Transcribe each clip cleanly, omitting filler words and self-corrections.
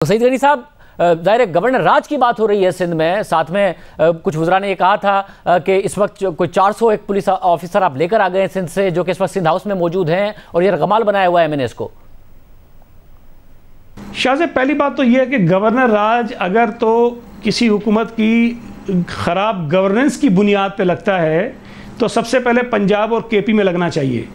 तो सईद गनी साहब, ज़ाहिर गवर्नर राज की बात हो रही है सिंध में, साथ में कुछ वज़रा ने ये कहा था कि इस वक्त कोई 401 पुलिस ऑफिसर आप लेकर आ गए हैं सिंध से, जो कि इस वक्त सिंध हाउस में मौजूद हैं और ये रगमाल बनाया हुआ है एमएनएस को। शाह, पहली बात तो यह है कि गवर्नर राज अगर तो किसी हुकूमत की ख़राब गवर्नेंस की बुनियाद पे लगता है तो सबसे पहले पंजाब और केपी में लगना चाहिए,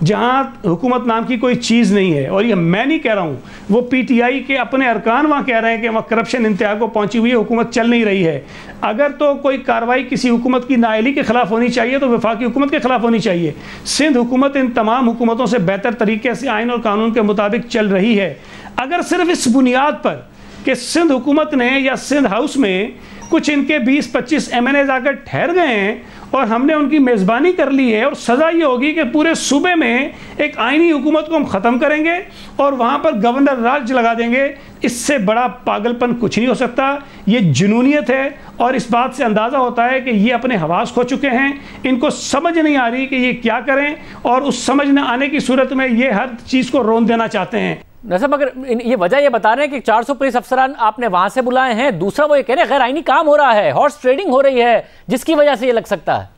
जहाँ हुकूमत नाम की कोई चीज़ नहीं है। और ये मैं नहीं कह रहा हूँ, वो पीटीआई के अपने अरकान वहाँ कह रहे हैं कि वहाँ करप्शन इंतहा को पहुँची हुई है, हुकूमत चल नहीं रही है। अगर तो कोई कार्रवाई किसी हुकूमत की नाअहली के ख़िलाफ़ होनी चाहिए तो वफाकी हुकूमत के ख़िलाफ़ होनी चाहिए। सिंध हुकूमत इन तमाम हुकूमतों से बेहतर तरीके से आइन और कानून के मुताबिक चल रही है। अगर सिर्फ इस बुनियाद पर कि सिंध हुकूमत ने या सिंध हाउस में कुछ इनके 20-25 एमएनएज आकर ठहर गए हैं और हमने उनकी मेज़बानी कर ली है और सज़ा ये होगी कि पूरे सूबे में एक आइनी हुकूमत को हम ख़त्म करेंगे और वहाँ पर गवर्नर राज लगा देंगे, इससे बड़ा पागलपन कुछ नहीं हो सकता। ये जुनूनियत है और इस बात से अंदाज़ा होता है कि ये अपने हवास खो चुके हैं, इनको समझ नहीं आ रही कि ये क्या करें, और उस समझ न आने की सूरत में ये हर चीज़ को रोन देना चाहते हैं। नसब, अगर ये वजह ये बता रहे हैं कि 400 पुलिस अफसरान आपने वहां से बुलाए हैं, दूसरा वो ये कह रहे हैं गैर आईनी काम हो रहा है, हॉर्स ट्रेडिंग हो रही है, जिसकी वजह से ये लग सकता है।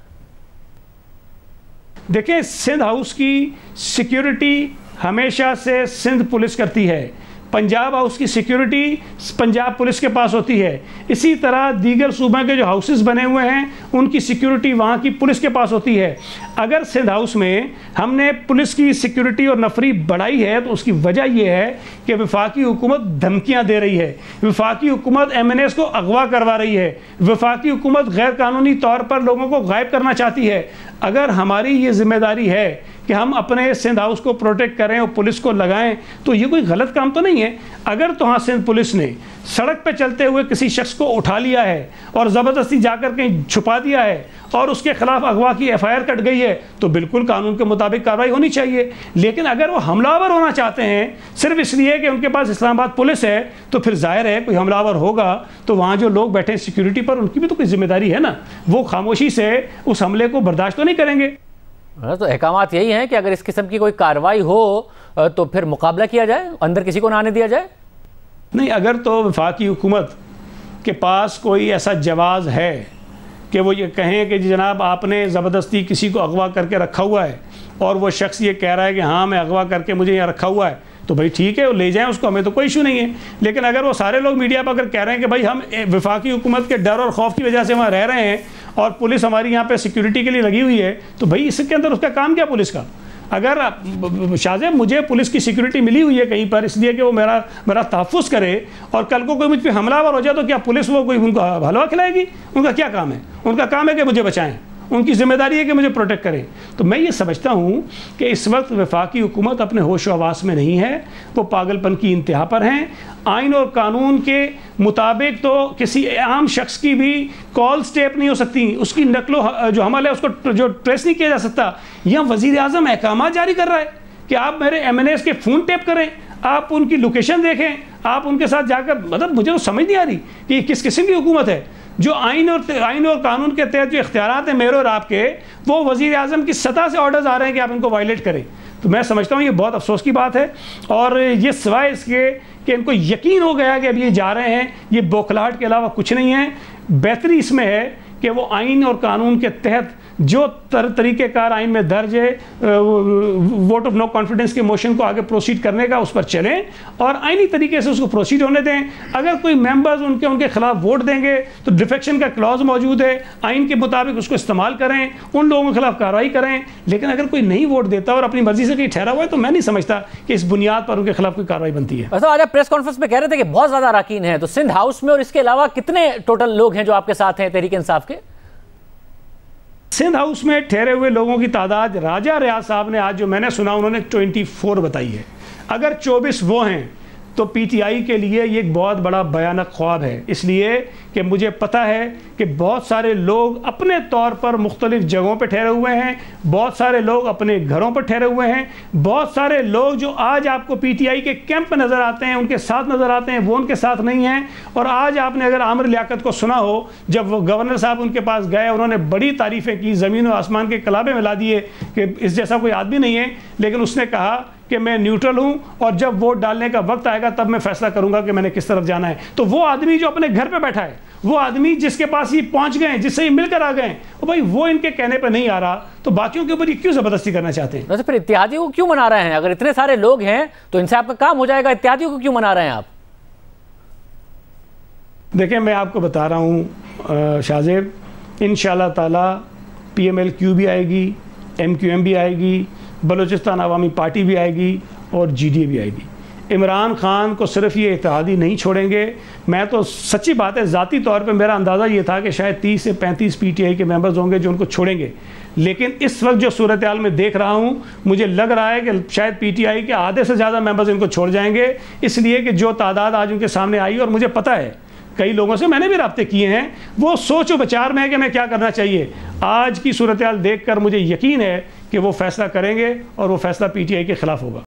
देखिए, सिंध हाउस की सिक्योरिटी हमेशा से सिंध पुलिस करती है, पंजाब हाउस की सिक्योरिटी पंजाब पुलिस के पास होती है, इसी तरह दीगर सूबे के जो हाउसेस बने हुए हैं उनकी सिक्योरिटी वहाँ की पुलिस के पास होती है। अगर सिंध हाउस में हमने पुलिस की सिक्योरिटी और नफरी बढ़ाई है तो उसकी वजह यह है कि वफाकी हुकूमत धमकियाँ दे रही है, वफाकी हुकूमत एमएनएस को अगवा करवा रही है, वफाकी हुकूमत गैर कानूनी तौर पर लोगों को गायब करना चाहती है। अगर हमारी ये जिम्मेदारी है कि हम अपने सिंध हाउस को प्रोटेक्ट करें और पुलिस को लगाएं तो ये कोई गलत काम तो नहीं है। अगर तो हाँ सिंध पुलिस ने सड़क पे चलते हुए किसी शख्स को उठा लिया है और ज़बरदस्ती जाकर कहीं छुपा दिया है और उसके खिलाफ अगवा की एफआईआर कट गई है तो बिल्कुल कानून के मुताबिक कार्रवाई होनी चाहिए। लेकिन अगर वो हमलावर होना चाहते हैं सिर्फ इसलिए कि उनके पास इस्लामाबाद पुलिस है तो फिर जाहिर है कोई हमलावर होगा तो वहाँ जो लोग बैठे हैं सिक्योरिटी पर उनकी भी तो कोई जिम्मेदारी है ना, वो खामोशी से उस हमले को बर्दाश्त तो नहीं करेंगे। तो अहकामात यही हैं कि अगर इस किस्म की कोई कार्रवाई हो तो फिर मुकाबला किया जाए, अंदर किसी को ना आने दिया जाए। नहीं, अगर तो वफाकी हुकूमत के पास कोई ऐसा जवाज़ है कि वो ये कहें कि जनाब आपने ज़बरदस्ती किसी को अगवा करके रखा हुआ है और वो शख्स ये कह रहा है कि हाँ मैं अगवा करके मुझे यहाँ रखा हुआ है, तो भाई ठीक है, वो ले जाएं उसको, हमें तो कोई इशू नहीं है। लेकिन अगर वो सारे लोग मीडिया पर अगर कह रहे हैं कि भाई हम वफाकी हुकूमत के डर और खौफ की वजह से वहाँ रह रहे हैं और पुलिस हमारी यहाँ पे सिक्योरिटी के लिए लगी हुई है, तो भाई इसके अंदर उसका काम क्या पुलिस का? अगर शाहजेब मुझे पुलिस की सिक्योरिटी मिली हुई है कहीं पर इसलिए कि वो मेरा तहफ़्फ़ुज़ करे और कल को कोई मुझ पर हमलावर हो जाए तो क्या पुलिस वो कोई उनको हलवा खिलाएगी? उनका क्या काम है? उनका काम है कि मुझे बचाएं, उनकी जिम्मेदारी है कि मुझे प्रोटेक्ट करें। तो मैं ये समझता हूँ कि इस वक्त वफाकी हुकूमत अपने होश आवास में नहीं है, वो पागलपन की इंतहा पर हैं। आइन और कानून के मुताबिक तो किसी आम शख्स की भी कॉल स्टेप नहीं हो सकती, उसकी नकलो जो हमल है उसको जो ट्रेस नहीं किया जा सकता। यहाँ वज़ीर आज़म अहकाम जारी कर रहा है कि आप मेरे एमएनएस के फ़ोन टैप करें, आप उनकी लोकेशन देखें, आप उनके साथ जाकर, मतलब मुझे तो समझ नहीं आ रही कि ये किस किस्म की हुकूमत है जो आइन और कानून के तहत जो इख्तियारात हैं मेरे और आपके, वो वज़ीर आज़म की सतह से ऑर्डर्स आ रहे हैं कि आप इनको वायलेट करें। तो मैं समझता हूँ ये बहुत अफसोस की बात है और ये सिवाय इसके कि इनको यकीन हो गया कि अब ये जा रहे हैं, ये बौखलाहट के अलावा कुछ नहीं है। बेहतरी इसमें है कि वो आइन और कानून के तहत जो तरीक़ेकार आइन में दर्ज है वोट ऑफ नो कॉन्फिडेंस के मोशन को आगे प्रोसीड करने का, उस पर चलें और आइनी तरीके से उसको प्रोसीड होने दें। अगर कोई मेंबर्स उनके खिलाफ वोट देंगे तो डिफेक्शन का क्लॉज मौजूद है, आइन के मुताबिक उसको इस्तेमाल करें, उन लोगों के खिलाफ कार्रवाई करें। लेकिन अगर कोई नहीं वोट देता और अपनी मर्जी से कहीं ठहरा हुआ है तो मैं नहीं समझता कि इस बुनियाद पर उनके खिलाफ कोई कार्रवाई बनती है। अच्छा, आज आप प्रेस कॉन्फ्रेंस में कह रहे थे कि बहुत ज़्यादा अरकान हैं, तो सिंध हाउस में और इसके अलावा कितने टोटल लोग हैं जो आपके साथ हैं तहरीक इंसाफ के? सिंध हाउस में ठहरे हुए लोगों की तादाद राजा रियाज साहब ने आज जो मैंने सुना उन्होंने 24 बताई है। अगर 24 वो हैं तो पीटीआई के लिए ये एक बहुत बड़ा भयानक ख्वाब है, इसलिए कि मुझे पता है कि बहुत सारे लोग अपने तौर पर मुख्तलिफ जगहों पर ठहरे हुए हैं, बहुत सारे लोग अपने घरों पर ठहरे हुए हैं, बहुत सारे लोग जो आज आपको पीटीआई के कैंप में नज़र आते हैं, उनके साथ नज़र आते हैं, वो उनके साथ नहीं हैं। और आज आपने अगर आमिर लियाकत को सुना हो, जब वो गवर्नर साहब उनके पास गए, उन्होंने बड़ी तारीफ़ें की, ज़मीन और आसमान के कलाबे मिला दिए कि इस जैसा कोई आदमी नहीं है, लेकिन उसने कहा कि मैं न्यूट्रल हूं और जब वोट डालने का वक्त आएगा तब मैं फैसला करूंगा कि मैंने किस तरफ जाना है। तो वो आदमी जो अपने घर पे बैठा है, वो आदमी जिसके पास ये पहुंच गए, जिससे ये मिलकर आ गए, भाई वो इनके कहने पर नहीं आ रहा, तो बाकियों के ऊपर ये क्यों जबरदस्ती करना चाहते हैं? वैसे फिर इत्तेहादियों को क्यों मना रहे हैं? अगर इतने सारे लोग हैं तो इनसे आपका काम हो जाएगा, इत्तेहादियों को क्यों मना रहे हैं आप? देखें, मैं आपको बता रहा हूँ शाहजेब, इंशाअल्लाह ताला PMLQ भी आएगी, MQM भी आएगी, बलूचिस्तान अवामी पार्टी भी आएगी और GDA भी आएगी। इमरान खान को सिर्फ ये इत्तेहादी नहीं छोड़ेंगे। मैं तो सच्ची बात है, ज़ाती तौर पे मेरा अंदाज़ा ये था कि शायद 30 से 35 PTI के मेंबर्स होंगे जो उनको छोड़ेंगे, लेकिन इस वक्त जो सूरत हाल में देख रहा हूँ, मुझे लग रहा है कि शायद PTI के आधे से ज़्यादा मेंबर्स इनको छोड़ जाएंगे, इसलिए कि जो तादाद आज उनके सामने आई, और मुझे पता है कई लोगों से मैंने भी राब्ते किए हैं, वो सोच विचार में है कि मैं क्या करना चाहिए। आज की सूरत हाल देख कर मुझे यकीन है कि वो फैसला करेंगे और वो फैसला PTI के ख़िलाफ़ होगा।